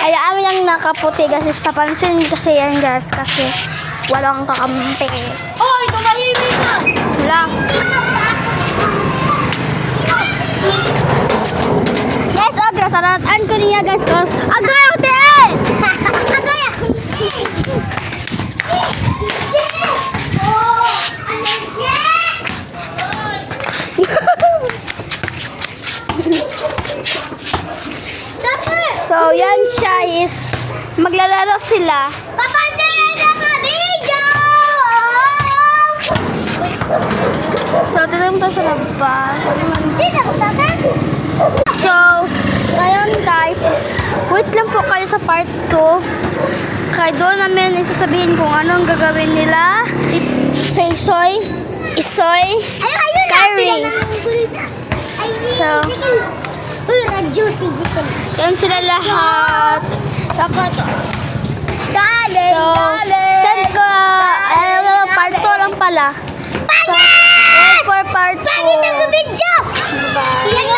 Ay, amin yung nakaputi guys. Papansin kasi yan guys. Kasi walang kakampi. Oy, tumahimik na! Wala. Guys, grasaratan ko niya guys. Agay ako din! Agay ako So, yan siya is maglalaro sila. So, tutulong pa sa labas. So, ngayon guys is wait lang po kayo sa part 2. Kaya doon namin isasabihin kung anong gagawin nila. Soy, Isoy, Kyrie. So, yan sila lahat. Tapos, so, send ko, part 2 lang pala. So, wait for part 2. Bye.